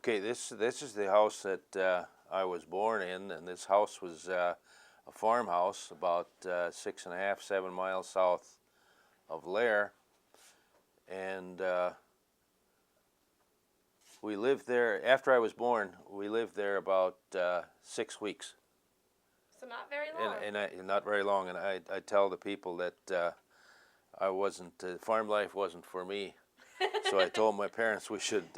Okay, this is the house that I was born in, and this house was a farmhouse about 6.5, 7 miles south of Lair, and we lived there. After I was born, we lived there about 6 weeks. So not very long. And not very long. And I tell the people that I wasn't farm life wasn't for me. So I told my parents we should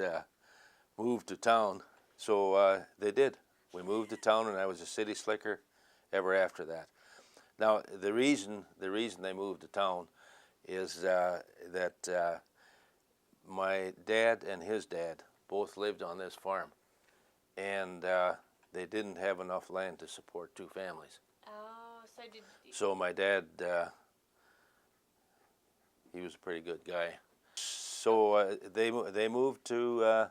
move to town. So they did. We moved to town, and I was a city slicker ever after that. Now the reason they moved to town is that my dad and his dad both lived on this farm, and they didn't have enough land to support two families. Oh, So my dad, he was a pretty good guy. So they moved to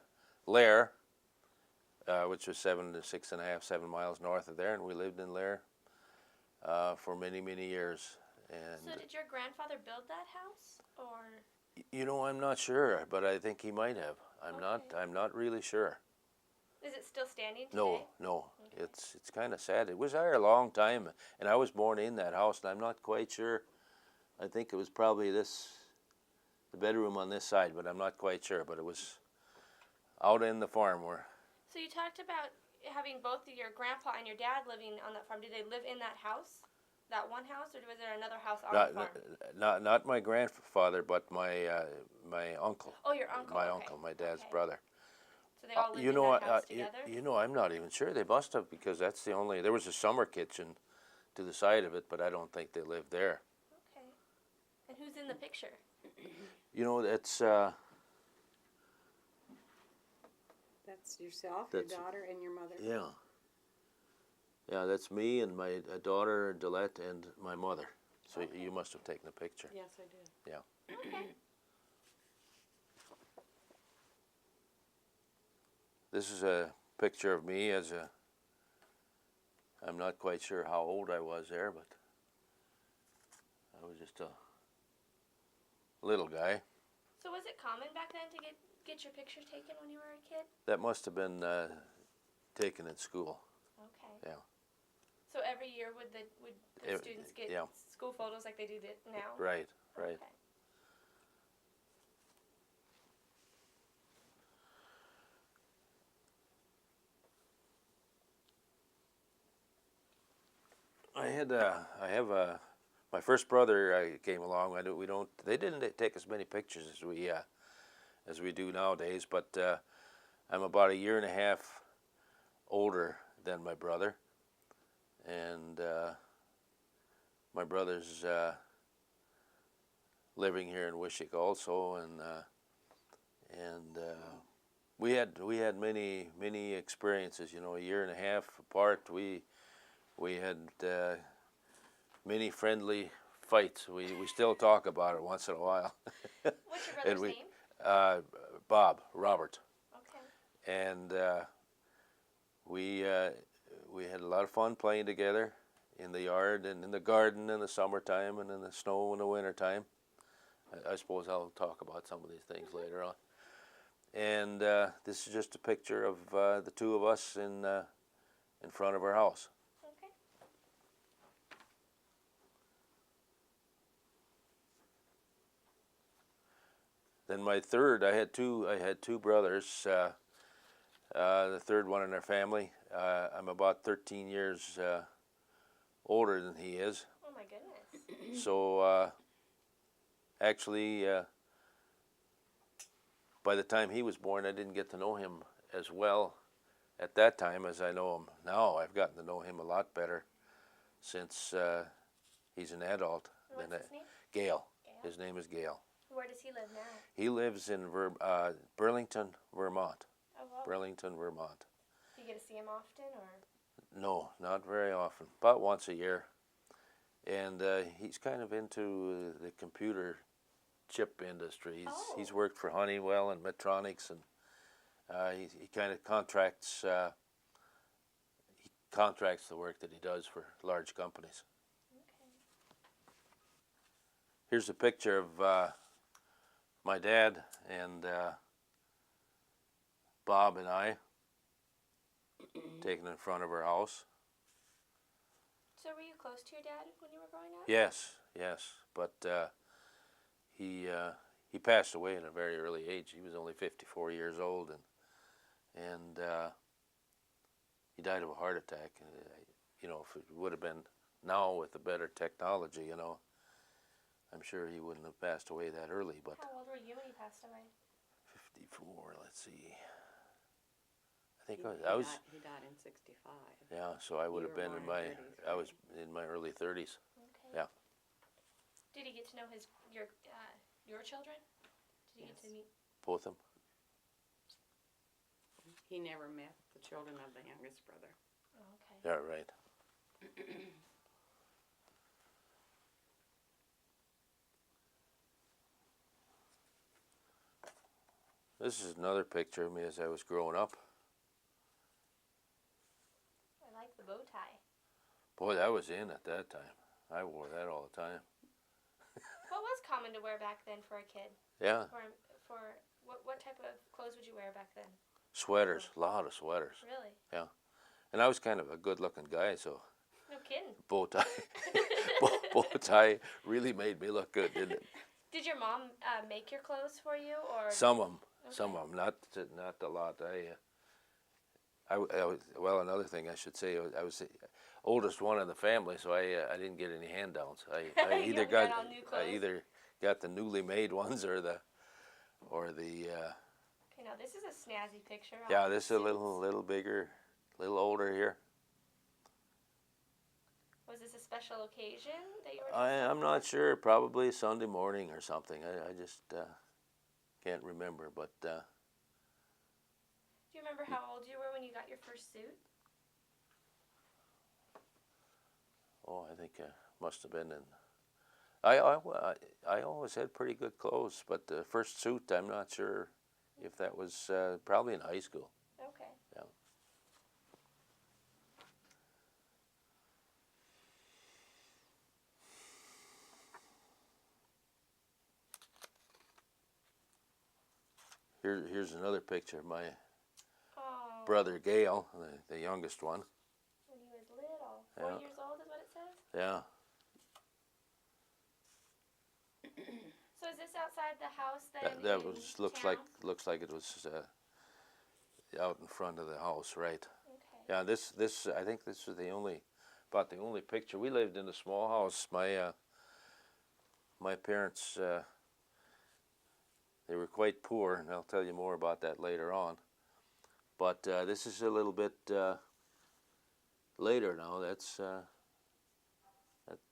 Lair, which was 6.5, 7 miles north of there, and we lived in Lair for many, many years. And so did your grandfather build that house, or? You know, I'm not sure, but I think he might have. I'm not really sure. Is it still standing today? No. Okay. It's kind of sad. It was there a long time, and I was born in that house, and I'm not quite sure. I think it was probably the bedroom on this side, but I'm not quite sure. But it was out in the farm where. So you talked about having both your grandpa and your dad living on that farm. Did they live in that house, that one house, or was there another house on the farm? Not my grandfather, but my uncle. Oh, your uncle. My okay. uncle, my dad's brother. So they all lived in that house together? You know, I'm not even sure. They must have, because that's the only. There was a summer kitchen to the side of it, but I don't think they lived there. Okay. And who's in the picture? You know, that's yourself, your daughter, and your mother. Yeah. Yeah, that's me and my daughter, Delette, and my mother. So okay. You must have taken a picture. Yes, I did. Yeah. Okay. This is a picture of me as I'm not quite sure how old I was there, but I was just a little guy. So was it common back then to get your picture taken when you were a kid? That must have been taken in school. Okay. Yeah. So every year would the students get school photos like they do now? Right. Okay. I have my first brother came along. They didn't take as many pictures as we do nowadays, but I'm about a year and a half older than my brother, and my brother's living here in Wishick also, and we had many experiences. You know, a year and a half apart, we had many friendly fights. We still talk about it once in a while. What's your brother's name? Robert. Okay. And we had a lot of fun playing together in the yard and in the garden in the summertime and in the snow in the wintertime. I suppose I'll talk about some of these things later on. And this is just a picture of the two of us in front of our house. Okay. Then my third, I had two brothers. The third one in our family. I'm about 13 years older than he is. Oh my goodness. So actually, by the time he was born, I didn't get to know him as well at that time as I know him now. I've gotten to know him a lot better since he's an adult. What's his name? Gale. His name is Gale. Where does he live now? He lives in Burlington, Vermont. Oh, wow. Burlington, Vermont. Do you get to see him often, or? No, not very often. About once a year. And he's kind of into the computer chip industry. He's worked for Honeywell and Medtronics, and he kind of contracts the work that he does for large companies. Okay. Here's a picture of my dad and Bob and I, taken in front of her house. So were you close to your dad when you were growing up? Yes, yes, but he passed away at a very early age. He was only 54 years old, and he died of a heart attack. You know, if it would have been now with the better technology, you know, I'm sure he wouldn't have passed away that early. But How old were you when he passed away? 54. Let's see. I think I was. He died in 65. Yeah, so I would You have were been born in in my. 33. I was in my early 30s. Okay. Yeah. Did he get to know your children? Did he get to Yes. meet? Both of them. He never met the children of the youngest brother. Oh, okay. Yeah, right. This is another picture of me as I was growing up. I like the bow tie. Boy, that was in at that time. I wore that all the time. What was common to wear back then for a kid? Yeah, For what type of clothes would you wear back then? sweaters, a lot of sweaters. Really? And I was kind of a good-looking guy, so No kidding. bow tie, bow tie really made me look good, didn't it? Did your mom make your clothes for you, or? Some of them, Okay. not a lot. I was, well, another thing I should say, I was the oldest one in the family, so I didn't get any hand-downs. I You either got got all new clothes? I either got the newly made ones or the Okay, now this is a snazzy picture. yeah, this is a little bigger, little older here. Was this a special occasion that you were? I'm not sure. Probably Sunday morning or something. I just can't remember. But Do you remember how old you were when you got your first suit? oh, I think must have been in. I always had pretty good clothes, but the first suit, I'm not sure if that was probably in high school. Okay. Yeah. Here's another picture of my Oh. brother Gail, the youngest one. When he was little, 4 Yeah. years old is what it says. Yeah. So is this outside the house then? That in was looks town? like it was out in front of the house, right? Okay. Yeah, this I think this is the only picture. We lived in a small house. My parents they were quite poor, and I'll tell you more about that later on. But this is a little bit later now.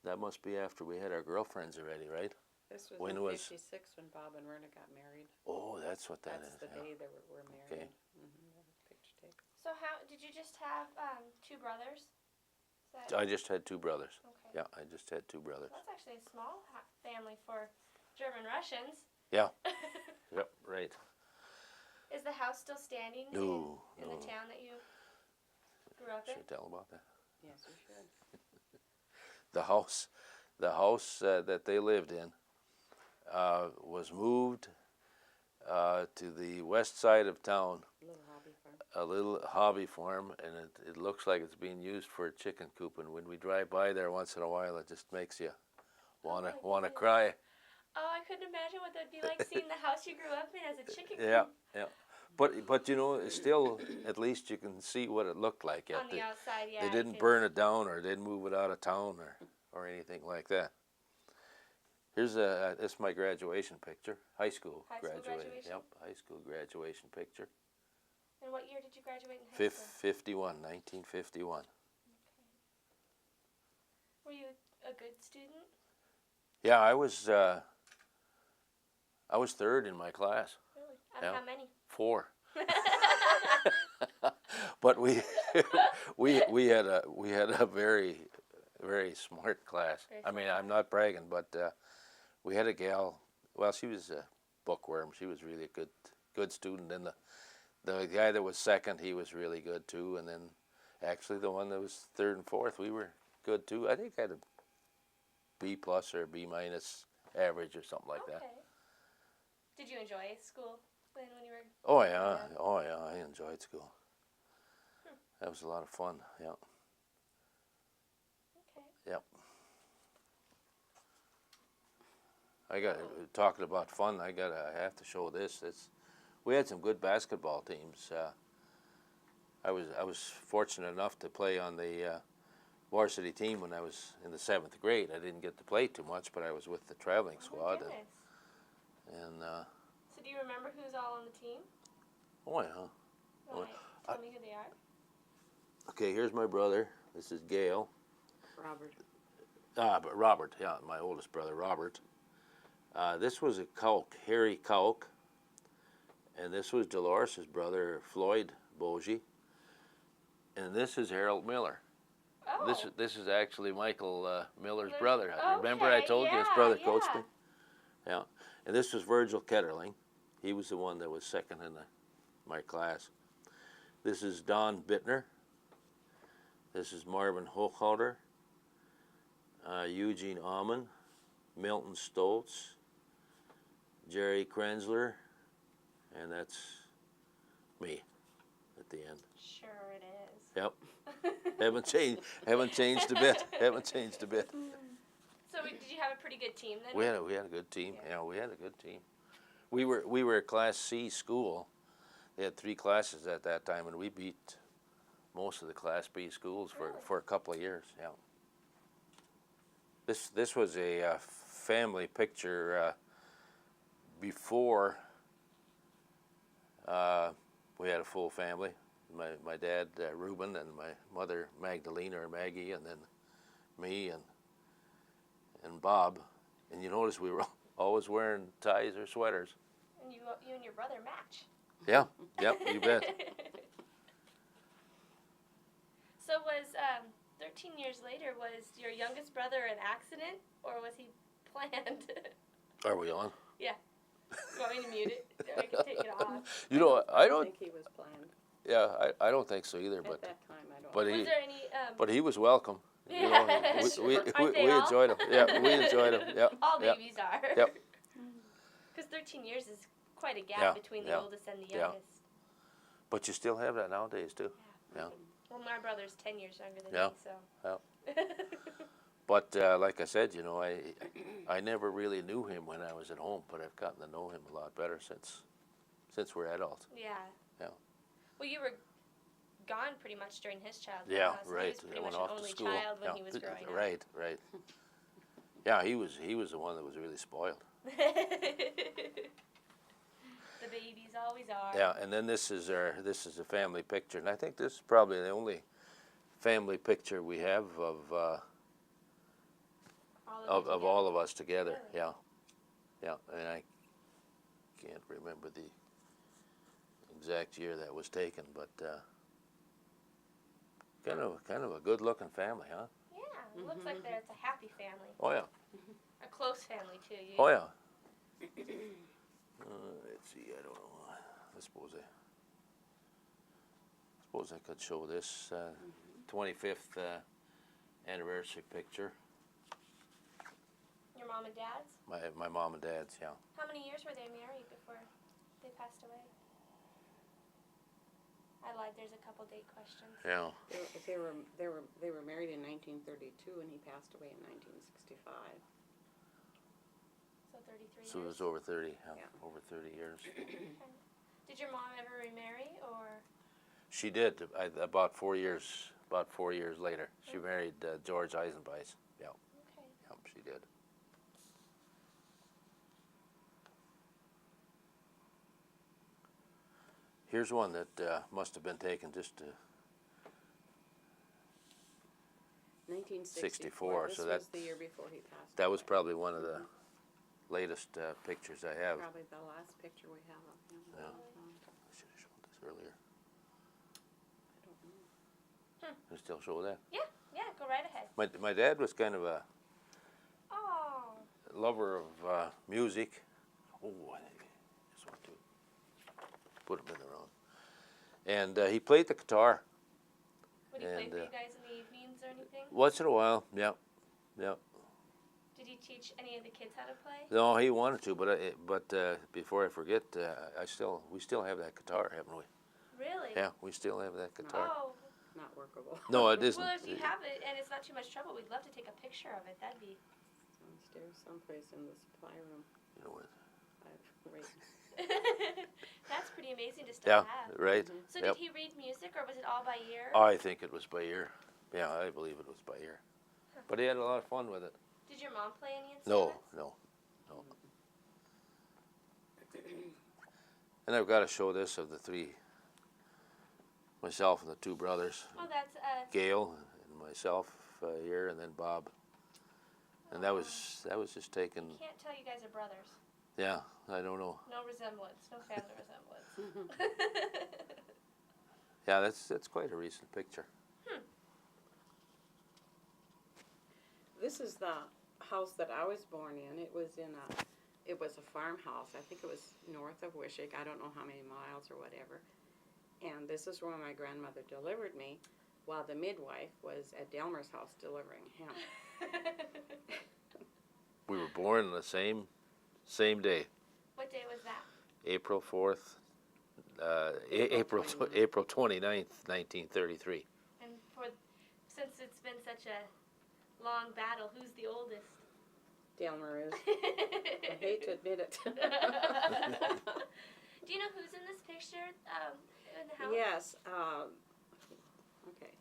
That must be after we had our girlfriends already, right? This was When in was- 56 when Bob and Rena got married. Oh, that's what that That's is. the yeah. day they were married. Okay. That was picture taken. So how did you just have two brothers? Is that, I just had two brothers. okay. Yeah, I just had two brothers. That's actually a small family for German Russians. Yeah. Yep, right. Is the house still standing No, in no. the town that you grew up in? Should I tell about that? Yes, we should. The house that they lived in was moved to the west side of town, Little hobby farm. a little hobby farm, and it looks like it's being used for a chicken coop. And when we drive by there once in a while, it just makes you wanna goodness. cry. Oh, I couldn't imagine what that'd be like seeing the house you grew up in as a chicken Yeah, coop yeah. But you know, still, at least you can see what it looked like. on the outside. Yeah. They you didn't could- burn it down or didn't move it out of town or anything like that. Here's this is my graduation picture, high school High school graduation. graduation? Yep, high school graduation picture. And what year did you graduate in high school? 1951. Were you a good student? Yeah, I was third in my class. Really? Out Yeah. of how many? 4. But we had a very smart class. Very I mean, smart I'm not bragging, but we had a gal. Well, she was a bookworm. She was really a good student, and the guy that was second, he was really good too. And then actually the one that was third and fourth, we were good too. I think I had a B plus or B minus average or something like that. Okay. Did you enjoy school then when you were? Oh yeah, oh yeah. enjoyed school. That was a lot of fun. Yeah. Okay. Yep. I got talking about fun. I have to show this. We had some good basketball teams. I was fortunate enough to play on the varsity team when I was in the 7th grade. I didn't get to play too much, but I was with the traveling Oh my squad. goodness. And So do you remember who's all on the team? oh yeah. You wanna tell me who they are? Okay, here's my brother. This is Gail. Robert. But Robert, yeah, my oldest brother, Robert. This was a Coke, Harry Coke. And this was Deloris' brother, Floyd Boschee. And this is Harold Miller. Oh. This is actually Michael Miller's Miller's- brother. Remember I okay, told you his yeah, brother yeah. coached him? Yeah. And this was Virgil Ketterling. He was the one that was second in my class. This is Don Bittner. This is Marvin Hochhalter. Eugene Aumann. Milton Stoltz. Jerry Krenzler. And that's me at the end. Sure it is. Yep. Haven't changed a bit. Haven't changed a bit. So did you have a pretty good team then? We had a good team. Yeah, we had a good team. We were a Class C school. They had 3 classes at that time, and we beat most of the Class B schools for a couple of years. Yeah. This was a family picture before we had a full family. My dad Reuben and my mother Magdalena or Maggie, and then me and Bob. And you notice we were always wearing ties or sweaters. And you and your brother match. Yeah, yep, you bet. So was 13 years later, was your youngest brother an accident or was he planned? Are we on? Yeah. You want me to mute it? Or I can take it off. You know, I I don't. think he was planned. Yeah, I don't think so either. At But that time, I don't. but Was he there any but he was welcome. You know, Yeah, we Aren't they all? enjoyed him. Yeah, we enjoyed him. Yep. all yep. babies are. Yep. Because 13 years is quite a gap Yeah, between the yeah, oldest and the yeah. youngest. But you still have that nowadays too. Yeah. Well, my brother's 10 years younger than Yeah, me, so. yeah. But like I said, you know, I never really knew him when I was at home, but I've gotten to know him a lot better since we're adults. Yeah. Yeah. Well, you were gone pretty much during his childhood. Yeah, So right. He was pretty I much went an off to only school. child when Yeah. he was growing up. Right, right. Yeah, he was the one that was really spoiled. The babies always are. Yeah, and then this is a family picture, and I think this is probably the only family picture we have of all of us together. Really? Yeah, yeah, and I can't remember the exact year that was taken, but kind of a good-looking family, huh? Yeah, it looks like it's a happy family. Oh yeah, A close family, too. oh yeah. Let's see, I don't know. I suppose I could show this 25th anniversary picture. Your mom and dad's? My mom and dad's, yeah. How many years were they married before they passed away? I lied, there's a couple date questions. Yeah. They were married in 1932, and he passed away in 1965. So 33 So it years. was over 30, Yeah. over 30 years. Did your mom ever remarry, or? She did, about 4 years later. She married George Eisenbeis. Yeah, Okay. yep, she did. Here's one that must have been taken just to 1964. so This that- was the year before he passed. that was away. probably one of the latest pictures I have. Probably the last picture we have of him. Yeah. I I should have shown this earlier. don't know. Can I still show that? Yeah, go right ahead. My dad was kind of a Oh, lover of music. Oh, I just want to put him in the wrong. And he played the guitar would he play And, for you guys in the evenings or anything? once in a while. Yep, yep. Did he teach any of the kids how to play? No, he wanted to, but before I forget, we still have that guitar, haven't we? Really? Yeah, we still have that guitar. Oh. Not workable. No, it isn't. Well, if you have it and it's not too much trouble, we'd love to take a picture of it. That'd be. Downstairs someplace in the supply room. You know what? Right. That's pretty amazing to still have. Right. So Yep. did he read music or was it all by ear? I think it was by ear. Yeah, I believe it was by ear. But he had a lot of fun with it. Did your mom play any No, instruments? no, no. And I've got to show this of the three. Myself and the two brothers. Oh, that's Gail and myself here, and then Bob. And that was just taken. Can't tell you guys are brothers. Yeah, I don't know. No resemblance, no family resemblance. Yeah, that's quite a recent picture. This is the house that I was born in. It was a farmhouse. I think it was north of Boschee. I don't know how many miles or whatever. And this is where my grandmother delivered me, while the midwife was at Delmar's house delivering him. We were born on the same day, What day was that? April 4th, April 29th, 1933. And since it's been such a long battle, who's the oldest? Delmar is. I hate to admit it. Do you know who's in this picture in the house? Yes. Okay.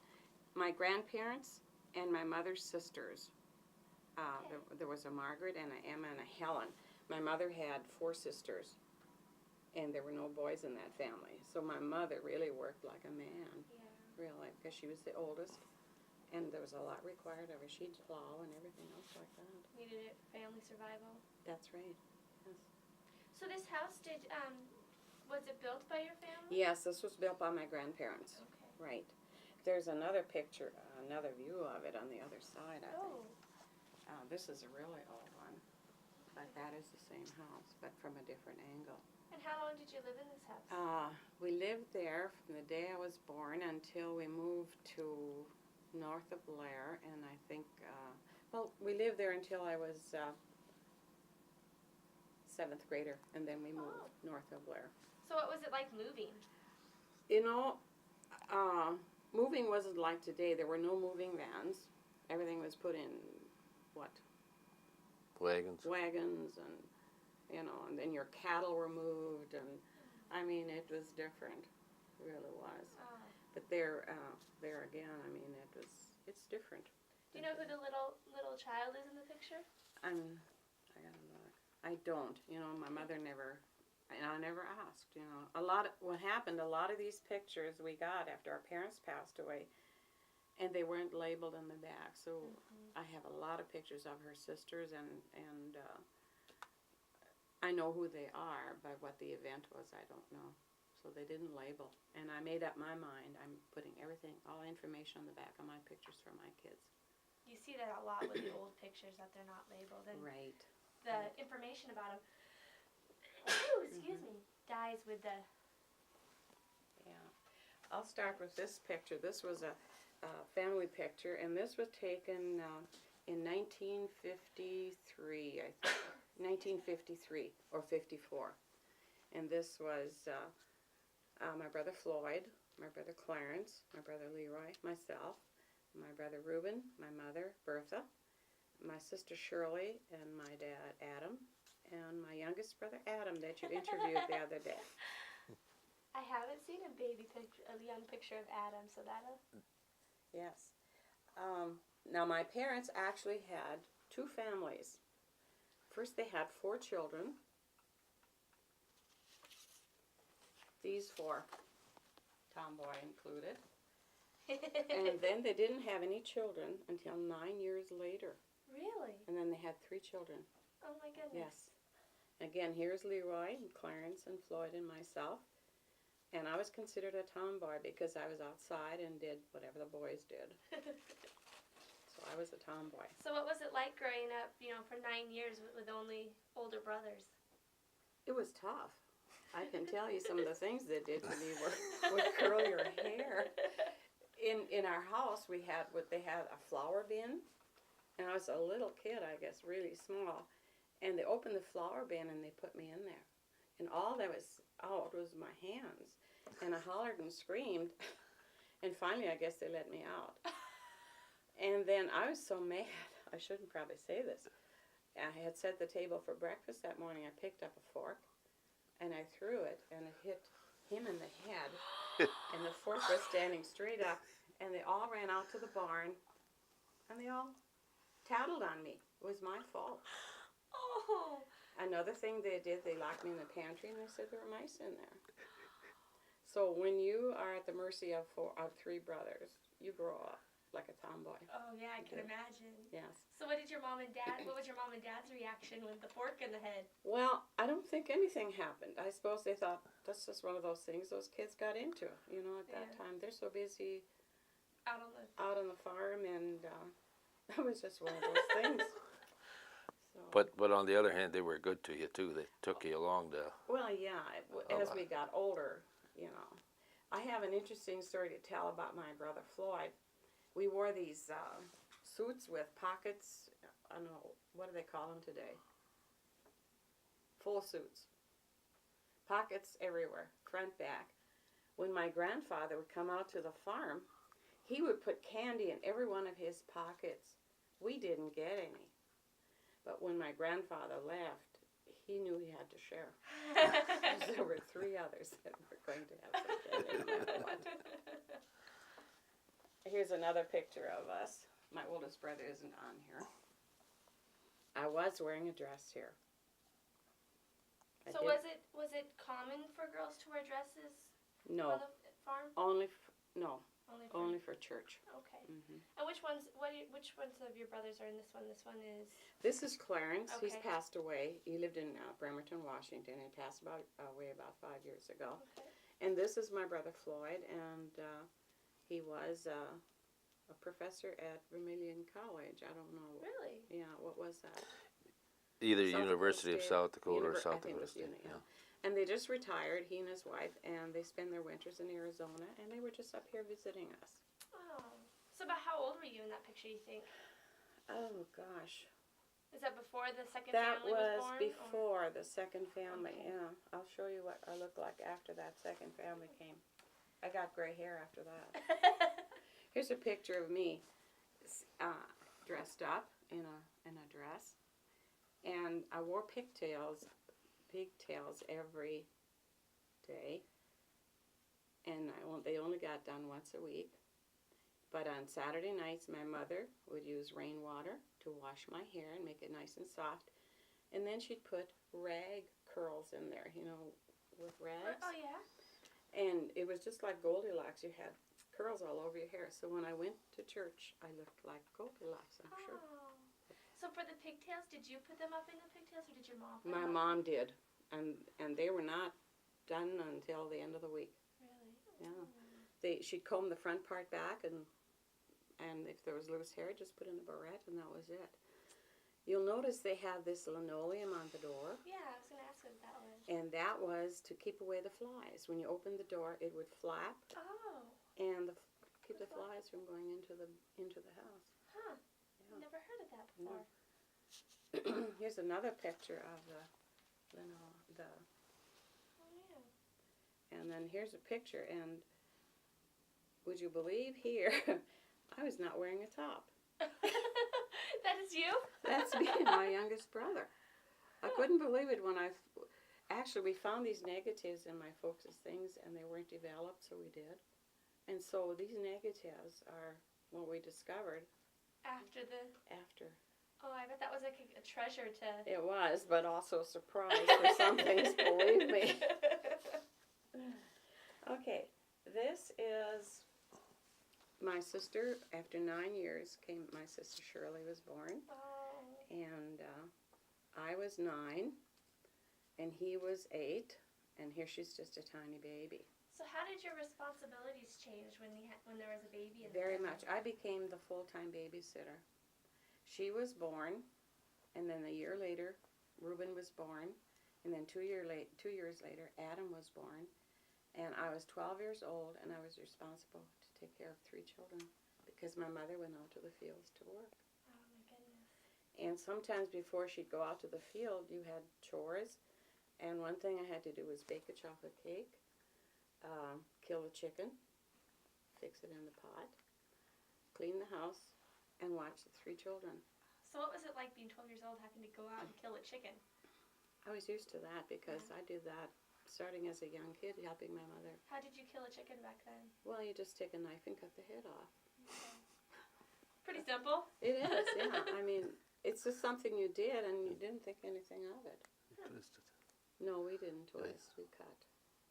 My grandparents and my mother's sisters. There was a Margaret and an Emma and a Helen. My mother had 4 sisters, and there were no boys in that family. So my mother really worked like a man, really, because she was the oldest, and there was a lot required of her. She'd plow and everything else like that. Needed it, family survival. That's right. Yes. So this house was it built by your family? Yes, this was built by my grandparents. Okay. Right. There's another picture, another view of it on the other side, I think. This is a really old one, but that is the same house, but from a different angle. And how long did you live in this house? We lived there from the day I was born until we moved to north of Blair, and I think, we lived there until I was 7th grader, and then we moved north of Blair. So what was it like moving? You know, moving wasn't like today. There were no moving vans. Everything was put in, wagons, and, you know, and then your cattle were moved, and, I mean, it was different. It really was. But there again, I mean, it's different. Do you know who the little child is in the picture? I gotta look. I don't. You know, my mother never, and I never asked, you know. A lot of these pictures we got after our parents passed away, and they weren't labeled in the back. So I have a lot of pictures of her sisters, and I know who they are, but what the event was, I don't know. So they didn't label. And I made up my mind. I'm putting everything, all information on the back of my pictures for my kids. You see that a lot with the old pictures, that they're not labeled. And Right. the information about them, excuse me, dies with the... Yeah. I'll start with this picture. This was a family picture, and this was taken in 1953, I think. 1953 or 54. And this was my brother Floyd, my brother Clarence, my brother Leroy, myself, my brother Reuben, my mother Bertha, my sister Shirley, and my dad Adam, and my youngest brother Adam that you interviewed the other day. I haven't seen a young picture of Adam, so that'll... Yes. Now my parents actually had 2 families. First they had 4 children. These 4, tomboy included. And then they didn't have any children until 9 years later. Really? And then they had 3 children. Oh my goodness. Yes. Again, here's Leroy and Clarence and Floyd and myself. And I was considered a tomboy because I was outside and did whatever the boys did. So I was a tomboy. So what was it like growing up, for 9 years with only older brothers? It was tough. I can tell you some of the things they did to me would curl your hair. In our house, they had a flour bin, and I was a little kid, I guess, really small. And they opened the flour bin and they put me in there, and all that was out was my hands. and I hollered and screamed. And finally, I guess they let me out. And then I was so mad. I shouldn't probably say this. I had set the table for breakfast that morning. I picked up a fork, and I threw it, and it hit him in the head. And the fork was standing straight up, and they all ran out to the barn, and they all tattled on me. It was my fault. Oh. Another thing they did, they locked me in the pantry, and they said there were mice in there. So when you are at the mercy of three brothers, you grow up like a tomboy. Oh yeah, I can imagine. Yes. So what was your mom and dad's reaction with the fork in the head? Well, I don't think anything happened. I suppose they thought that's just one of those things those kids got into. You know, at that time they're so busy out on the farm, and that was just one of those things. So. But on the other hand, they were good to you too. They took you along to. Well, yeah. As we got older, you know, I have an interesting story to tell about my brother Floyd. We wore these suits with pockets. I don't know, what do they call them today? Full suits. Pockets everywhere, front, back. When my grandfather would come out to the farm, he would put candy in every one of his pockets. We didn't get any. But when my grandfather left, he knew he had to share. There were three others that were going to have some candy no matter what. Here's another picture of us. My oldest brother isn't on here. I was wearing a dress here. So was it common for girls to wear dresses No. on the farm? Only for church. Okay. Mm-hmm. And which ones of your brothers are in this one? This one is. This is Clarence. Okay. He's passed away. He lived in Bremerton, Washington. He passed away about 5 years ago. Okay. And this is my brother Floyd, and he was a professor at Vermilion College. I don't know. Really? Yeah, what was that? Either South University of Dakota South Dakota or I South think it Dakota was State. yeah. And they just retired, he and his wife, and they spend their winters in Arizona, and they were just up here visiting us. Oh. So about how old were you in that picture, you think? Oh, gosh. Is that before the second That family was born? before the second family, Okay. yeah. I'll show you what I looked like after that second family came. I got gray hair after that. Here's a picture of me dressed up in a dress. And I wore pigtails every day. And they only got done once a week. But on Saturday nights, my mother would use rainwater to wash my hair and make it nice and soft. And then she'd put rag curls in there, you know, with rags. Oh, yeah? And it was just like Goldilocks. You had curls all over your hair. So when I went to church, I looked like Goldilocks, I'm sure. So for the pigtails, did you put them up in the pigtails, or did your mom put My them up? mom did. And they were not done until the end of the week. Really? Yeah. She'd comb the front part back, and if there was loose hair, just put in a barrette, and that was it. You'll notice they have this linoleum on the door. Yeah, I was going to ask what that was. And that was to keep away the flies. When you opened the door, it would flap, Oh. and keep the flies from going into the house. Huh. Yeah. I've never heard of that before. Here's another picture of the Oh, yeah. and then here's a picture, and would you believe here, I was not wearing a top. That is you? That's me and my youngest brother. I couldn't believe it when we found these negatives in my folks' things, and they weren't developed, so we did. And so these negatives are what we discovered After. Oh, I bet that was like a treasure to. It was, but also a surprise for some things, believe me. Okay, this is my sister. After 9 years, my sister Shirley was born, Oh. and I was 9, and he was 8, and here she's just a tiny baby. So how did your responsibilities change when there was a baby in the Very family? much. I became the full-time babysitter. She was born, and then a year later, Reuben was born, and then 2 years later, Adam was born, and I was 12 years old, and I was responsible to take care of 3 children because my mother went out to the fields to work. Oh my goodness. And sometimes before she'd go out to the field, you had chores, and one thing I had to do was bake a chocolate cake, kill the chicken, fix it in the pot, clean the house, and watch the 3 children. So what was it like being 12 years old having to go out and kill a chicken? I was used to that because I did that starting as a young kid, helping my mother. How did you kill a chicken back then? Well, you just take a knife and cut the head off. Pretty simple. It is, yeah. I mean, it's just something you did, and you didn't think anything of it. Twisted. No, we didn't twist. We cut.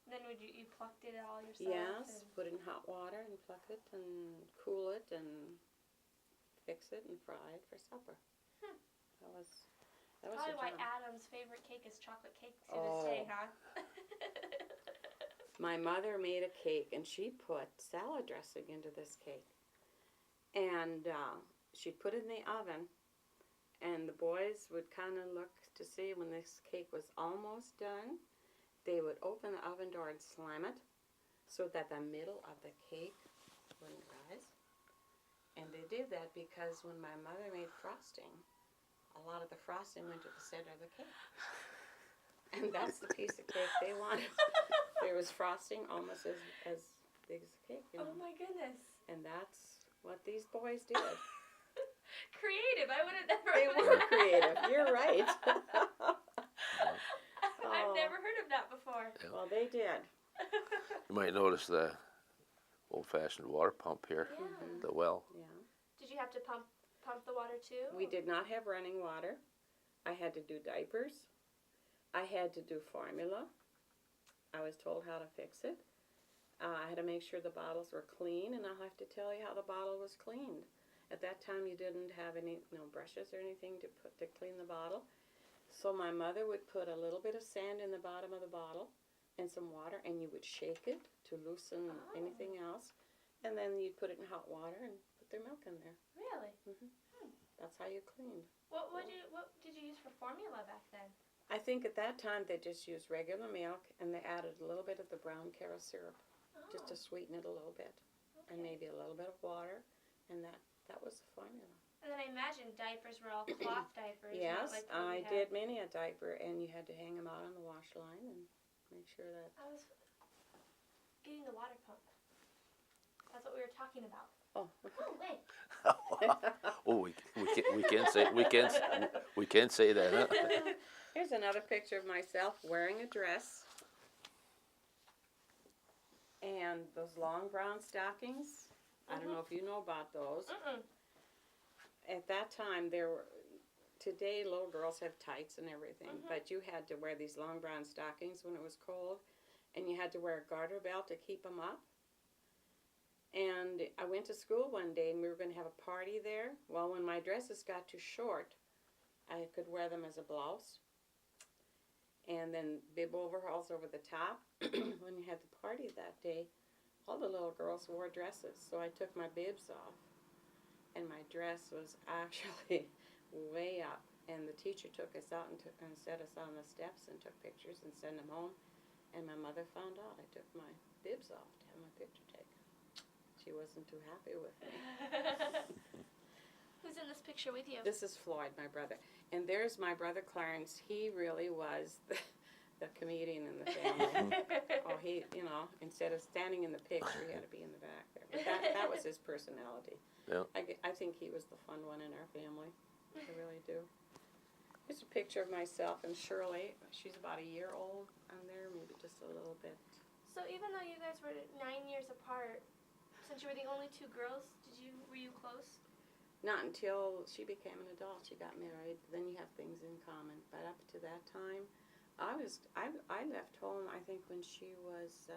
Then would you plucked it all yourself? Yes, put it in hot water and pluck it and cool it and fix it and fry it for supper. That was Probably a why job. Adam's favorite cake is chocolate cake to this day, huh? My mother made a cake, and she put salad dressing into this cake. And she'd put it in the oven, and the boys would kind of look to see when this cake was almost done. They would open the oven door and slam it so that the middle of the cake wouldn't rise. And they did that because when my mother made frosting, a lot of the frosting went to the center of the cake. And that's the piece of cake they wanted. There was frosting almost as big as the cake, you know. Oh my goodness. And that's what these boys did. Creative. I would have never. They were creative. You're right. I've never heard of that before. Well, they did. You might notice the old-fashioned water pump here, Yeah. the well. Yeah. Did you have to pump the water too? We did not have running water. I had to do diapers. I had to do formula. I was told how to fix it. I had to make sure the bottles were clean, and I'll have to tell you how the bottle was cleaned. At that time, you didn't have any brushes or anything to clean the bottle. So my mother would put a little bit of sand in the bottom of the bottle and some water, and you would shake it to loosen anything else. And then you'd put it in hot water and put their milk in there. Really? That's how you cleaned. What did you use for formula back then? I think at that time they just used regular milk, and they added a little bit of the brown carrot syrup just to sweeten it a little bit, and maybe a little bit of water, and that was the formula. And then I imagine diapers were all cloth diapers. Yes, not like what we I have. did many a diaper, and you had to hang them out on the wash line and make sure that. I was getting the water pump. That's what we were talking about. Oh, Oh wait. Oh, we can say that. Huh? Here's another picture of myself wearing a dress and those long brown stockings. I don't know if you know about those. At that time, today little girls have tights and everything, but you had to wear these long brown stockings when it was cold, and you had to wear a garter belt to keep them up. And I went to school one day, and we were going to have a party there. Well, when my dresses got too short, I could wear them as a blouse, and then bib overalls over the top. When you had the party that day, all the little girls wore dresses, so I took my bibs off, and my dress was actually way up. And the teacher took us out and set us on the steps and took pictures and sent them home. And my mother found out I took my bibs off to have my picture taken. She wasn't too happy with me. Who's in this picture with you? This is Floyd, my brother. And there's my brother Clarence. He really was the comedian in the family. Oh, he, instead of standing in the picture, he had to be in the back there. But that was his personality. Yeah. I think he was the fun one in our family. I really do. Here's a picture of myself and Shirley. She's about a year old on there, maybe just a little bit. So even though you guys were 9 years apart, since you were the only 2 girls, were you close? Not until she became an adult. She got married. Then you have things in common. But up to that time, I left home, I think, when she was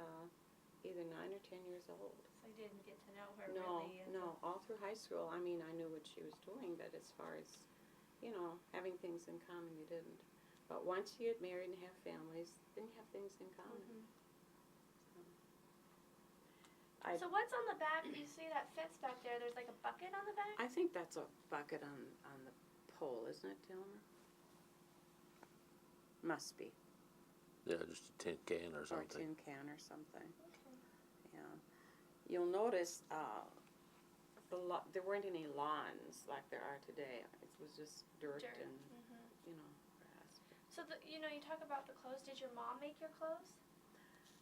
either 9 or 10 years old. So you didn't get to know her No, really. no. All through high school, I mean, I knew what she was doing, but as far as, having things in common, you didn't. But once you get married and have families, then you have things in common. So what's on the back? You see that fence back there? There's like a bucket on the back? I think that's a bucket on the pole, isn't it, Delmar? Must be. Yeah, just a tin can or Or a something. tin can or something. Okay. Yeah. You'll notice there weren't any lawns like there are today. It was just dirt. And, grass. So, you talk about the clothes. Did your mom make your clothes?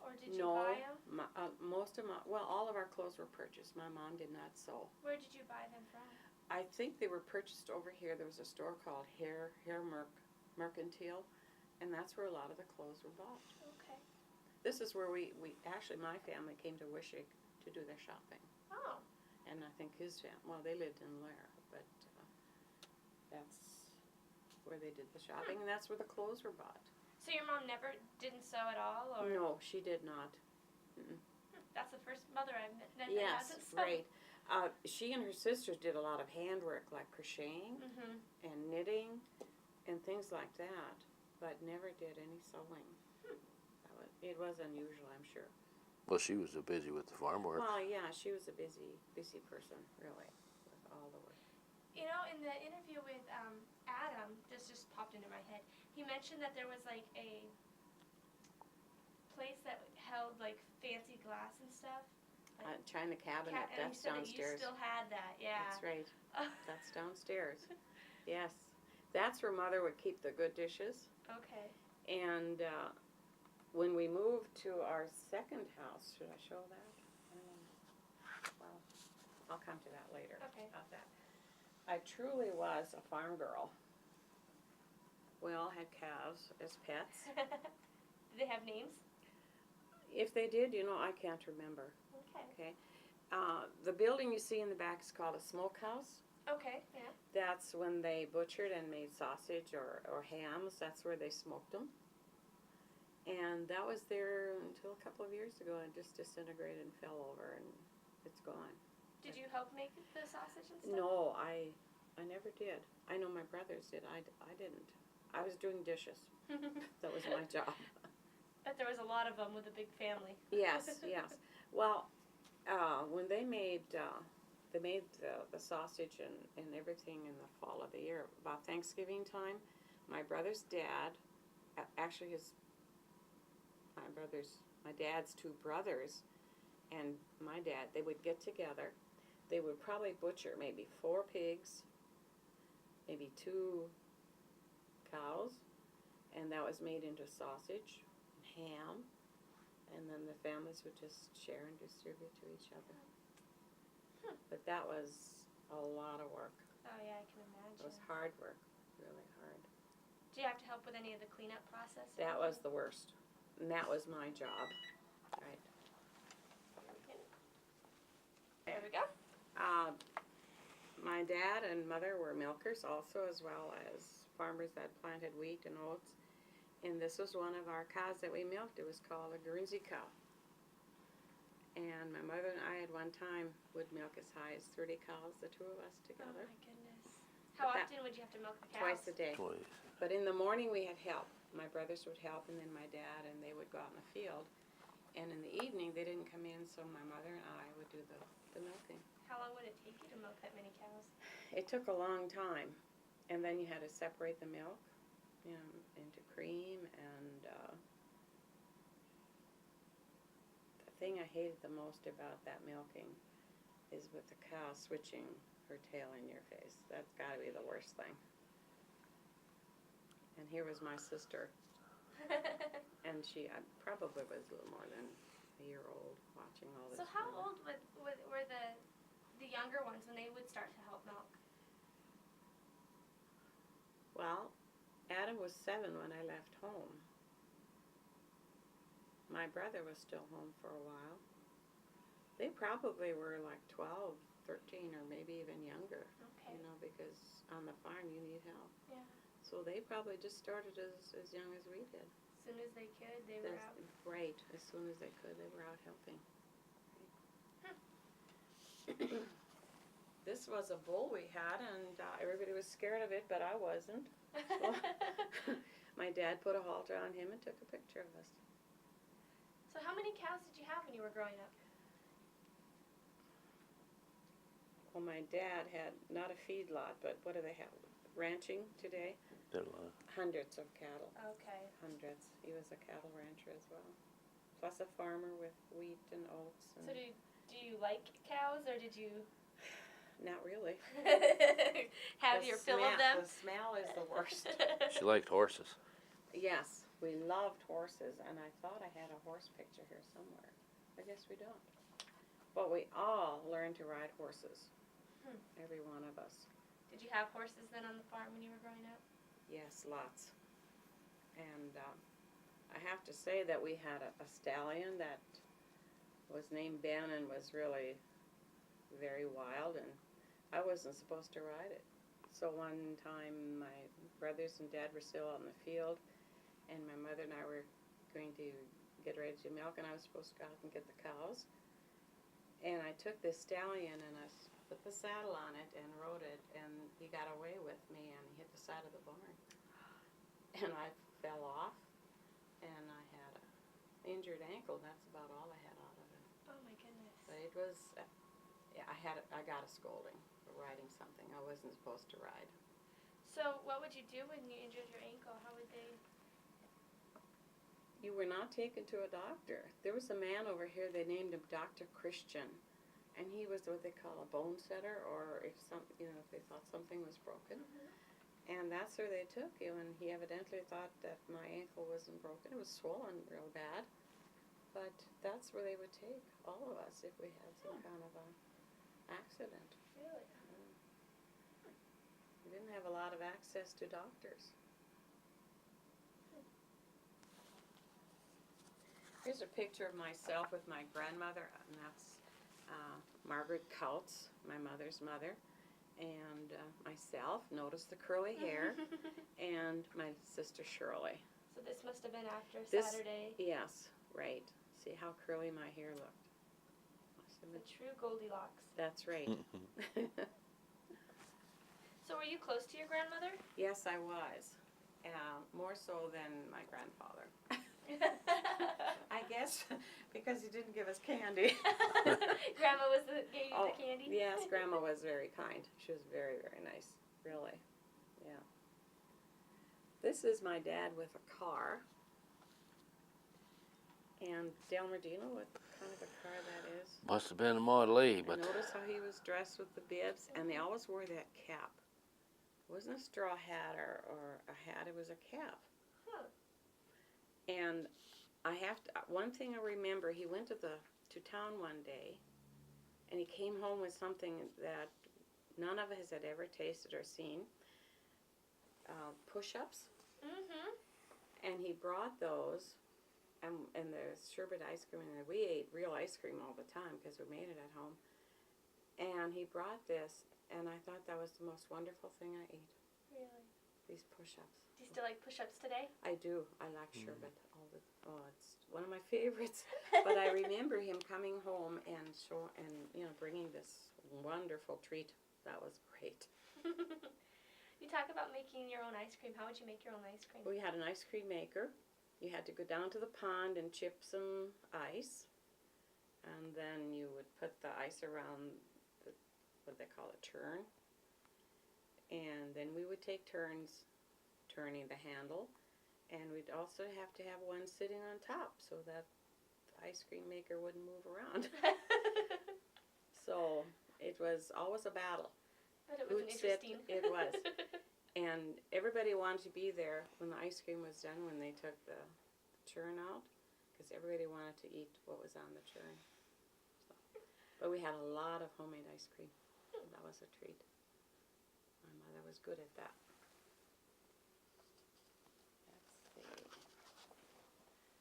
Or did you buy them? Most all of our clothes were purchased. My mom did not sew. Where did you buy them from? I think they were purchased over here. There was a store called Hair Mercantile, and that's where a lot of the clothes were bought. Okay. This is where we actually, my family came to Boschee to do their shopping. Oh. And I think his family, well, they lived in Lair, but that's where they did the shopping, and that's where the clothes were bought. So your mom didn't sew at all, or? No, she did not. That's the first mother I've met that Yes, hasn't sewn. right. She and her sisters did a lot of handwork, like crocheting Mhm. and knitting and things like that, but never did any sewing. It was unusual, I'm sure. Well, she was so busy with the farm work. Well, yeah, she was a busy person, really, with all the work. You know, in the interview with Adam, this just popped into my head. He mentioned that there was like a place that held like fancy glass and stuff. China cabinet, And that's you said downstairs. that you still had that, yeah. That's right. That's downstairs. Yes. That's where Mother would keep the good dishes. Okay. And when we moved to our second house, should I show that? Well, I'll come to that later. Okay. About that. I truly was a farm girl. We all had cows as pets. Did they have names? If they did, I can't remember. Okay. Okay. The building you see in the back is called a smokehouse. Okay, yeah. That's when they butchered and made sausage or hams. That's where they smoked them. And that was there until a couple of years ago, and just disintegrated and fell over, and it's gone. Did you help make the sausage and stuff? No, I never did. I know my brothers did. I didn't. I was doing dishes. That was my job. But there was a lot of them with a big family. Yes, yes. Well, when they made the sausage and everything in the fall of the year, about Thanksgiving time, my brother's dad, actually my dad's two brothers and my dad, they would get together. They would probably butcher maybe 4 pigs, maybe 2 cows, and that was made into sausage and ham, and then the families would just share and distribute to each other. But that was a lot of work. Oh yeah, I can imagine. It was hard work, really hard. Do you have to help with any of the cleanup process? That was the worst, and that was my job. Right. There we go. My dad and mother were milkers also, as well as farmers that planted wheat and oats. And this was one of our cows that we milked. It was called a Guernsey cow. And my mother and I at one time would milk as high as 30 cows, the two of us Oh together, my goodness. How But that- often would you have to milk the cows? twice a day. Twice. But in the morning we had help. My brothers would help, and then my dad, and they would go out in the field. And in the evening they didn't come in, so my mother and I would do the milking. How long would it take you to milk that many cows? It took a long time, and then you had to separate the milk, into cream, and the thing I hated the most about that milking is with the cow switching her tail in your face. That's got to be the worst thing. And here was my sister, and she probably was a little more than a year old, watching all this. So how going on. old were the younger ones when they would start to help milk? Well, Adam was 7 when I left home. My brother was still home for a while. They probably were like 12, 13, or maybe even younger, Okay. because on the farm you need help. Yeah. So they probably just started as young as we did. As soon as they could, they were out. Right, as soon as they could, they were out helping. This was a bull we had, and everybody was scared of it, but I wasn't. My dad put a halter on him and took a picture of us. So how many cows did you have when you were growing up? Well, my dad had not a feedlot, but what do they have? Ranching today? Delmar. Hundreds of cattle. Okay. Hundreds. He was a cattle rancher as well. Plus a farmer with wheat and oats. And So do you like cows, or did you not really. have The your fill of them? The smell is the worst. She liked horses. Yes, we loved horses, and I thought I had a horse picture here somewhere. I guess we don't. But we all learned to ride horses. Every one of us. Did you have horses then on the farm when you were growing up? Yes, lots. And I have to say that we had a stallion that was named Ben and was really very wild, and I wasn't supposed to ride it. So one time my brothers and dad were still out in the field, and my mother and I were going to get ready to milk, and I was supposed to go out and get the cows. And I took this stallion and I put the saddle on it and rode it, and he got away with me and he hit the side of the barn. And I fell off, and I had an injured ankle. That's about all I had out of it. Oh my goodness. But it was, I got a scolding for riding something I wasn't supposed to ride. So what would you do when you injured your ankle? How would they? You were not taken to a doctor. There was a man over here, they named him Dr. Christian, and he was what they call a bone setter, or if if they thought something was broken. And that's where they took you, and he evidently thought that my ankle wasn't broken. It was swollen real bad, but that's where they would take all of us if we had some kind of a accident. Really? We didn't have a lot of access to doctors. Here's a picture of myself with my grandmother, and that's Margaret Kautz, my mother's mother, and myself. Notice the curly hair, and my sister Shirley. So this must have been after This- Saturday. Yes, right. See how curly my hair looked. Must have The been- true Goldilocks. That's right. So were you close to your grandmother? Yes, I was. More so than my grandfather. I guess because he didn't give us candy. Grandma gave you the candy? Yes, Grandma was very kind. She was very, very nice. Really. Yeah. This is my dad with a car. And Delmar, do you know what kind of a car that is? Must have been a Model A, but And notice how he was dressed with the bibs, and they always wore that cap. It wasn't a straw hat or a hat, it was a cap. Huh. And one thing I remember, he went to town one day, and he came home with something that none of us had ever tasted or seen, push-ups, and he brought those, and the sherbet ice cream, and we ate real ice cream all the time because we made it at home, and he brought this, and I thought that was the most wonderful thing I ate, Really? these push-ups. Do you still like push-ups today? I do. I like sherbet. It's one of my favorites. But I remember him coming home and bringing this wonderful treat. That was great. You talk about making your own ice cream. How would you make your own ice cream? We had an ice cream maker. You had to go down to the pond and chip some ice, and then you would put the ice around what they call a churn, and then we would take turns turning the handle, and we'd also have to have one sitting on top so that the ice cream maker wouldn't move around. So it was always a battle. But it was interesting. It was. And everybody wanted to be there when the ice cream was done, when they took the churn out, because everybody wanted to eat what was on the churn. So, but we had a lot of homemade ice cream. That was a treat. My mother was good at that.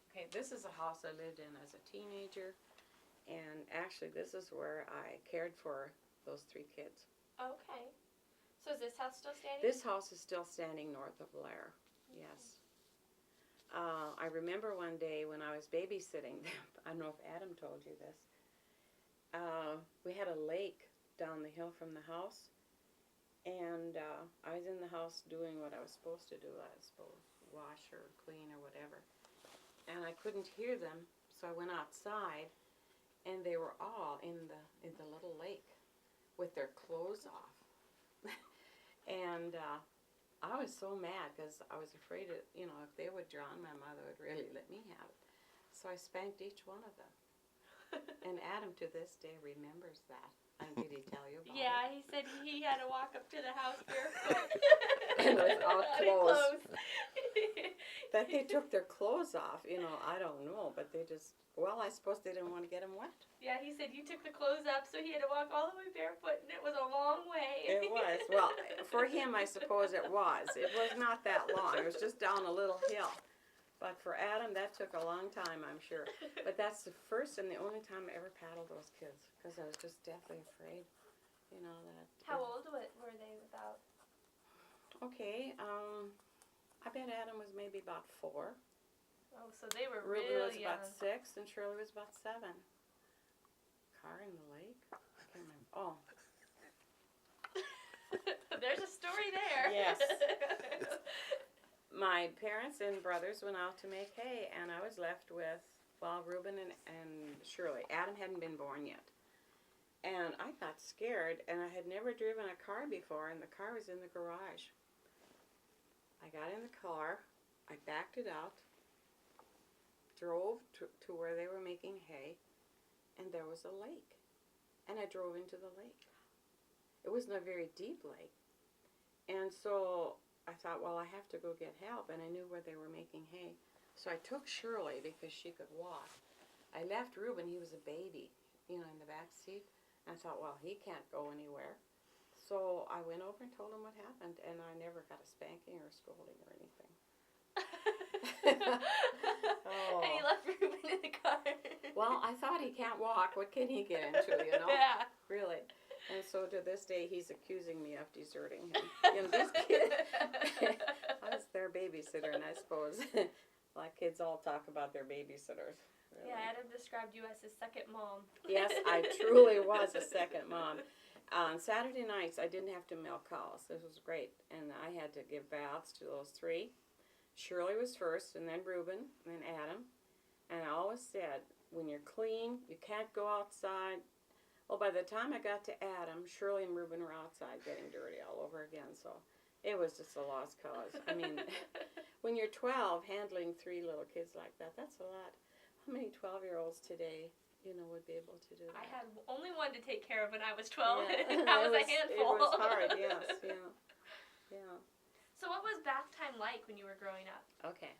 Okay, this is a house I lived in as a teenager, and actually this is where I cared for those 3 kids. Okay. So is this house still standing? This house is still standing north of Blair, yes. I remember one day when I was babysitting them, I don't know if Adam told you this, we had a lake down the hill from the house, and I was in the house doing what I was supposed to do, I suppose, wash or clean or whatever. And I couldn't hear them, so I went outside, and they were all in the little lake with their clothes off. And I was so mad because I was afraid that, if they would drown, my mother would really let me have it. So I spanked each one of them. And Adam to this day remembers that. And did he tell you about it? Yeah, he said he had to walk up to the house barefoot. And without clothes. that they took their clothes off. You know, I don't know, but they just, well, I suppose they didn't want to get them wet. Yeah, he said you took the clothes up, so he had to walk all the way barefoot, and it was a long way. It was. Well, for him, I suppose it was. It was not that long. It was just down a little hill. But for Adam, that took a long time, I'm sure. But that's the first and the only time I ever paddled those kids, because I was just deathly afraid. You know that. How old were they about? Okay, I bet Adam was maybe about 4. Oh, so they were Reuben real was young. about 6, and Shirley was about 7. Car in the lake? I can't remember. Oh, There's a story there. Yes. My parents and brothers went out to make hay, and I was left with, well, Reuben and Shirley. Adam hadn't been born yet. And I got scared, and I had never driven a car before, and the car was in the garage. I got in the car, I backed it out, drove to where they were making hay, and there was a lake. And I drove into the lake. It wasn't a very deep lake. And so I thought, well, I have to go get help, and I knew where they were making hay. So I took Shirley because she could walk. I left Reuben, he was a baby, you know, in the back seat. And I thought, well, he can't go anywhere. So I went over and told him what happened, and I never got a spanking or a scolding or anything. Oh. And you left Reuben in the car. Well, I thought he can't walk. What can he get into, you know? Yeah. Really. And so to this day, he's accusing me of deserting him. You know, this kid, I was their babysitter, and I suppose, like kids all talk about their babysitters. Really. Yeah, Adam described you as his second mom. Yes, I truly was a second mom. On Saturday nights, I didn't have to milk cows. This was great. And I had to give baths to those 3. Shirley was first, and then Reuben, and then Adam. And I always said, when you're clean, you can't go outside. Well, by the time I got to Adam, Shirley and Reuben were outside getting dirty all over again. So it was just a lost cause. I mean, when you're 12, handling 3 little kids like that, that's a lot. How many 12-year-olds today, you know, would be able to do that? I had only one to take care of when I was 12, Yeah. and that was a handful. It was hard, yes, yeah. Yeah. So what was bath time like when you were growing up? Okay.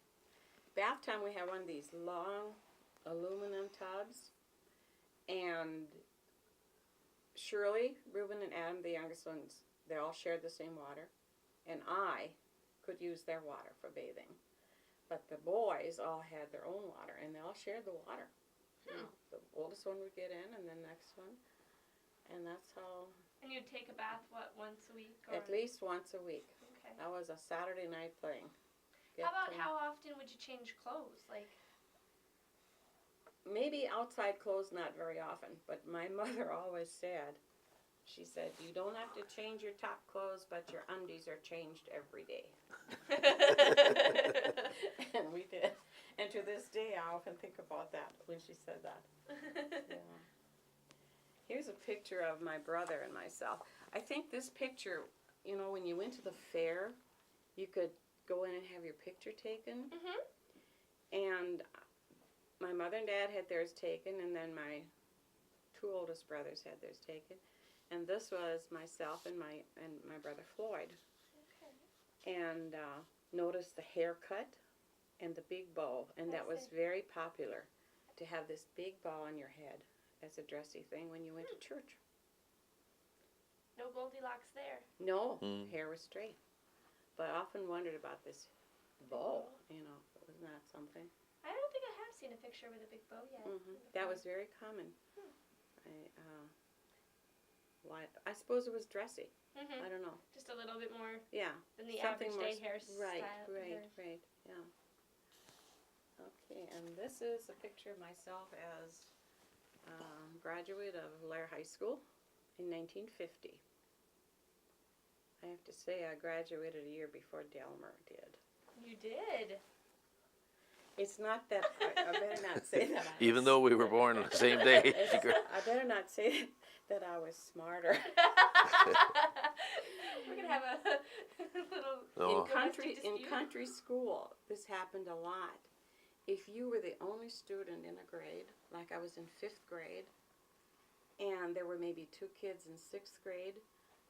Bath time, we had one of these long aluminum tubs, and Shirley, Reuben, and Adam, the youngest ones, they all shared the same water, and I could use their water for bathing. But the boys all had their own water, and they all shared the water. You know, the oldest one would get in, and the next one, and that's how. And you'd take a bath, what, once a week? Or? At least once a week. Okay. That was a Saturday night thing. How often would you change clothes? Like. Maybe outside clothes, not very often, but my mother always said, she said, you don't have to change your top clothes, but your undies are changed every day. And we did. And to this day, I often think about that when she said that. Yeah. Here's a picture of my brother and myself. I think this picture, you know, when you went to the fair, you could go in and have your picture taken. Mhm. And my mother and dad had theirs taken, and then my 2 oldest brothers had theirs taken. And this was myself and my brother Floyd. Okay. And notice the haircut and the big bow, and that was very popular to have this big bow on your head as a dressy thing when you went to church. No Goldilocks there. No, hair was straight. But I often wondered about this bow, you know, wasn't that something? I don't think I have seen a picture with a big bow yet. That was very common. I suppose it was dressy. I don't know. Just a little bit more Yeah. than the Something average day more hairstyle. Right, yeah. Okay, and this is a picture of myself as graduate of Lair High School in 1950. I have to say I graduated a year before Delmar did. You did. It's not that, I better not say that. Even though we were born on the same day. I better not say that I was smarter. We're going to have a little Oh. In country school, this happened a lot. If you were the only student in a grade, like I was in 5th grade, and there were maybe 2 kids in 6th grade,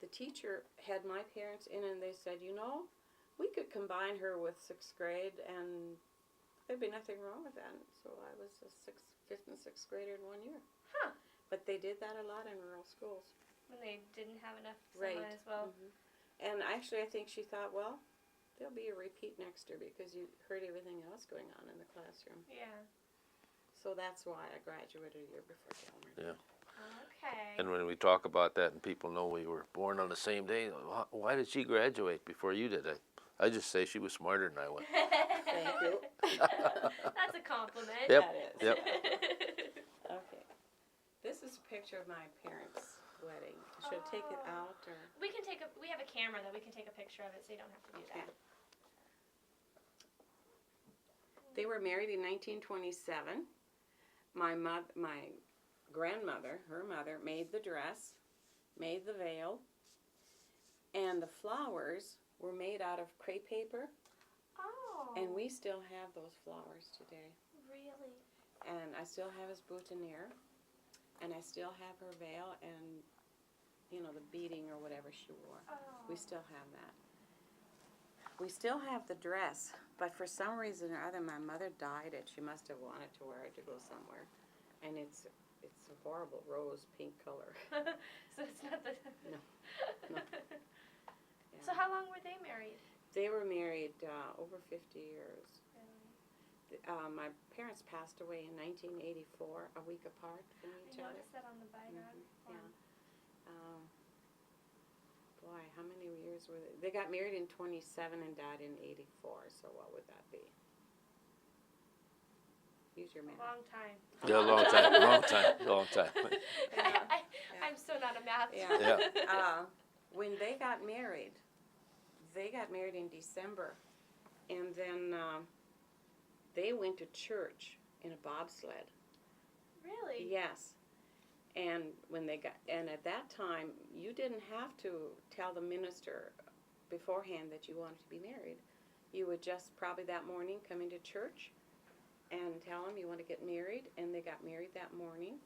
the teacher had my parents in and they said, you know, we could combine her with 6th grade, and there'd be nothing wrong with that. So I was a 5th and 6th grader in 1 year. Huh. But they did that a lot in rural schools. When they didn't have enough, so Right. might as well. Mhm. And actually, I think she thought, well, there'll be a repeat next year because you heard everything else going on in the classroom. Yeah. So that's why I graduated a year before Delmar. Yeah. Okay. And when we talk about that and people know we were born on the same day, why did she graduate before you did? I just say she was smarter than I was. Thank you. That's a compliment. Yep. That is. Yep. Okay. This is a picture of my parents' wedding. Should I take it out or? We have a camera that we can take a picture of it, so you don't have to do Okay. that. They were married in 1927. My grandmother, her mother, made the dress, made the veil, and the flowers were made out of crepe paper, Oh. and we still have those flowers today. Really? And I still have his boutonniere, and I still have her veil and, you know, the beading or whatever she wore. Oh. We still have that. We still have the dress, but for some reason or other, my mother dyed it. She must have wanted to wear it to go somewhere, and it's a horrible rose pink color. So it's not the. No. Yeah. So how long were they married? They were married over 50 years. Really? My parents passed away in 1984, a week apart from each I other. noticed that on the biography form. Yeah. Boy, how many years were they? They got married in 27 and died in 84, so what would that be? Use your math. A long time. Yeah, long time. I'm so not a math. Yeah. Yeah. When they got married in December, and then they went to church in a bobsled. Really? Yes. And at that time, you didn't have to tell the minister beforehand that you wanted to be married. You would just probably that morning come into church and tell them you want to get married, and they got married that morning.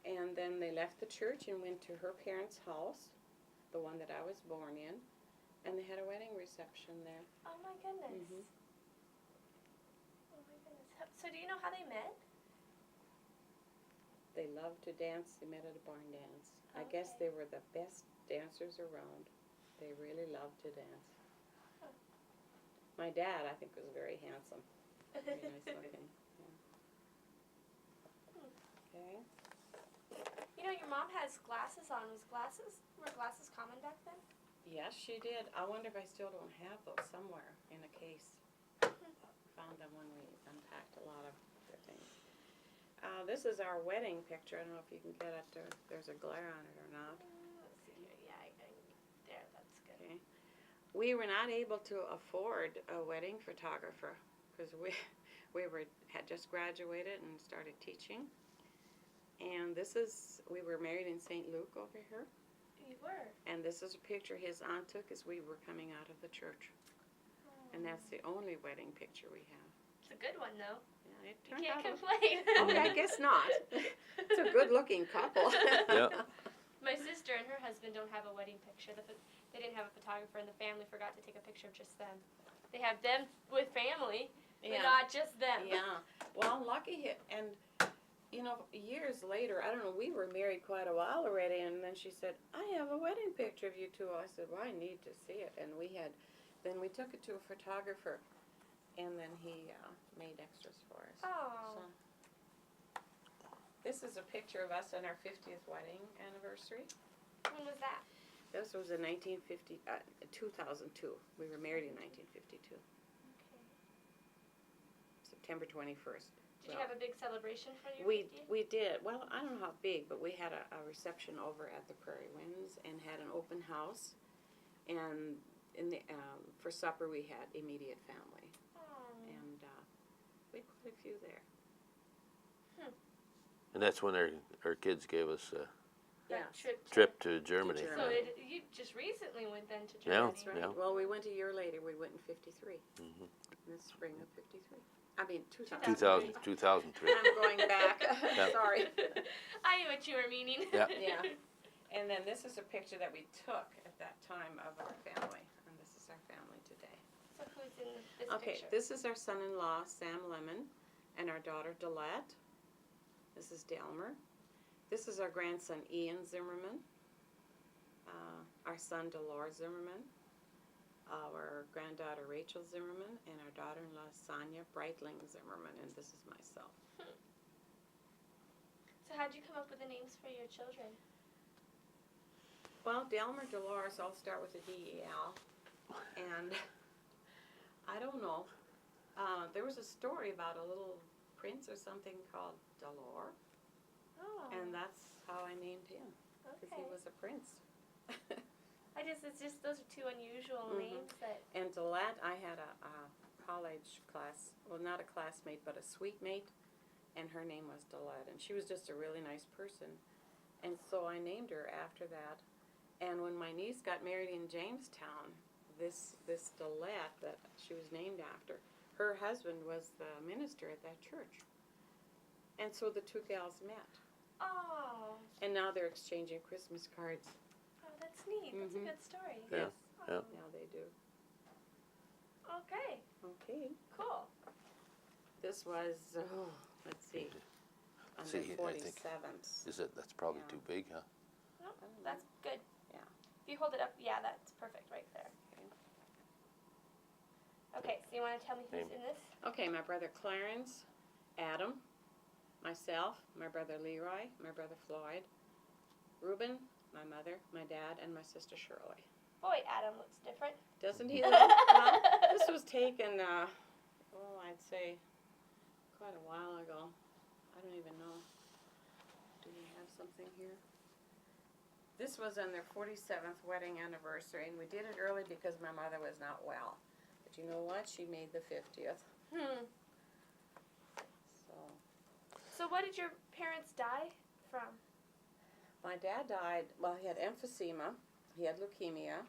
And then they left the church and went to her parents' house, the one that I was born in, and they had a wedding reception there. Oh my goodness. Mhm. Oh my goodness. So do you know how they met? They loved to dance. They met at a barn dance. I guess Okay. they were the best dancers around. They really loved to dance. Huh. My dad, I think, was very handsome. Very nice looking. Yeah. Okay. You know, your mom has glasses on. Were glasses common back then? Yes, she did. I wonder if I still don't have those somewhere in a case. Found them when we unpacked a lot of their things. This is our wedding picture. I don't know if you can get it. There's a glare on it or not. Let's see here. Yeah, there, that's good. Okay. We were not able to afford a wedding photographer because we had just graduated and started teaching. And we were married in St. Luke over here. You were. And this is a picture his aunt took as we were coming out of the church. And that's the only wedding picture we have. It's a good one, though. Yeah, it You turned can't out. complain. Oh, I guess not. It's a good-looking couple. Yeah. My sister and her husband don't have a wedding picture. They didn't have a photographer, and the family forgot to take a picture of just them. They have them with family, but not just them. Yeah. Well, lucky, and you know, years later, I don't know, we were married quite a while already, and then she said, I have a wedding picture of you two. I said, well, I need to see it. And then we took it to a photographer, and then he made extras for us. Oh. So, this is a picture of us on our 50th wedding anniversary. When was that? This was in 2002. We were married in 1952, Okay. September 21st. Did you have a big celebration for your We 50th? did. Well, I don't know how big, but we had a reception over at the Prairie Winds and had an open house. And for supper we had immediate family, Oh. and we had quite a few there. And that's when our kids gave us a That Yes. trip to Germany. To So Germany. you just recently went then to Yeah. Germany. That's right. Yeah. Well, we went a year later. We went in 53. Mhm. In the spring of 53. I mean 2000. 2003. I'm going back. Yeah. Sorry. I knew what you were meaning. Yeah. Yeah. And then this is a picture that we took at that time of our family. And this is our family today. who's in this Okay, picture. this is our son-in-law, Sam Lemon, and our daughter, Delette. This is Delmar. This is our grandson, Ian Zimmerman. Our son, Deloris Zimmerman. Our granddaughter, Rachel Zimmerman, and our daughter-in-law, Sonia Breitling Zimmerman, and this is myself. So how'd you come up with the names for your children? Well, Delmar, Deloris all start with a D-E-L, and I don't know. There was a story about a little prince or something called Delor, Oh. and that's how I named him, because he Okay. was a prince. It's just those are two unusual names that. And Delette, I had a college class, well, not a classmate, but a suite mate, and her name was Delette, and she was just a really nice person. And so I named her after that. And when my niece got married in Jamestown, this Delette that she was named after, her husband was the minister at that church. And so the two gals met. Oh. And now they're exchanging Christmas cards. Oh, that's neat. That's a good story. Yeah. Yes. Yeah. Now they do. Okay. Okay. Cool. This was, let's see, on See, the I think- 47th. That's probably Yeah. too big, huh? No, that's good. Yeah. If you hold it up, yeah, that's perfect right there. Okay, so you want to tell me who's Name. in this? Okay, my brother Clarence, Adam, myself, my brother Leroy, my brother Floyd, Reuben, my mother, my dad, and my sister Shirley. Boy, Adam looks different. Doesn't he though? Well, this was taken, I'd say quite a while ago. I don't even know. Do we have something here? This was on their 47th wedding anniversary, and we did it early because my mother was not well. But you know what? She made the 50th. So what did your parents die from? My dad died, well, he had emphysema, he had leukemia.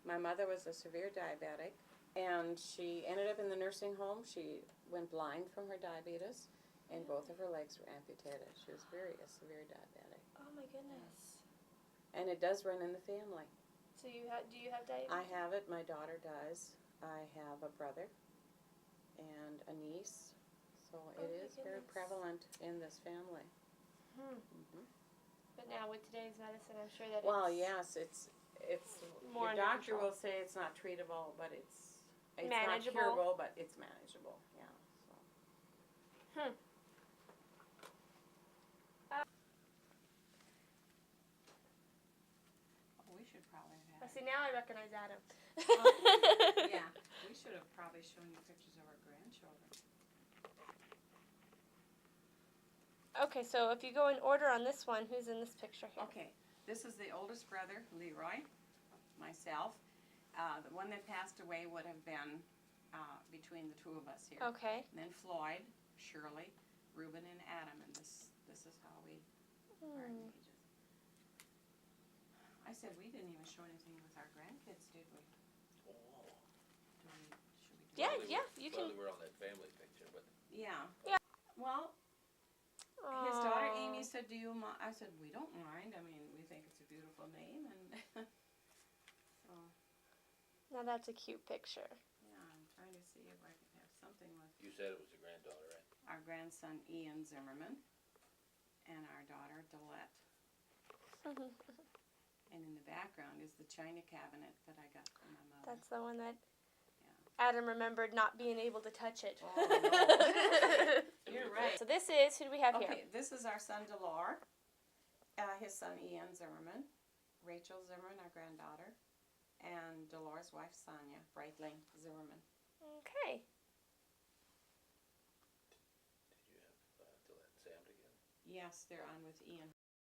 My mother was a severe diabetic, and she ended up in the nursing home. She went blind from her diabetes, and both of her legs were amputated. She was a severe diabetic. Oh my goodness. And it does run in the family. So do you have diabetes? I have it, my daughter does. I have a brother and a niece, so Oh it my is very goodness. prevalent in this family. But now with today's medicine, I'm sure that Well, it's yes, it's more your under doctor control. will say it's not treatable, but it's Manageable. not curable, but it's manageable. Yeah. So. We should probably have. See, now I recognize Adam. Yeah, we should have probably shown you pictures of our grandchildren. Okay, so if you go in order on this one, who's in this picture here? Okay, this is the oldest brother, Leroy, myself. The one that passed away would have been between the two of us here. Okay. And then Floyd, Shirley, Reuben, and Adam, and this is how we are in ages. I said we didn't even show anything with our grandkids, did we? Should we do Yeah, that? yeah, you can. We're on that family picture, but Yeah. Yeah. Well, his daughter Aw. Amy said, "Do you mind?" I said, "We don't mind. I mean, we think it's a beautiful name." And so, Now that's a cute picture. yeah, I'm trying to see if I can have something with you said it was a granddaughter, right? our grandson Ian Zimmerman and our daughter Delette. And in the background is the china cabinet that I got from my mother. That's the one that Yeah. Adam remembered not being able to touch it. Oh, no. You're right. So this is, who do we have here? Okay, this is our son Delor, his son Ian Zimmerman, Rachel Zimmerman, our granddaughter, and Delor's wife Sonia Breitling Zimmerman. Okay. Did you have to let Sam together? Yes, they're on with Ian.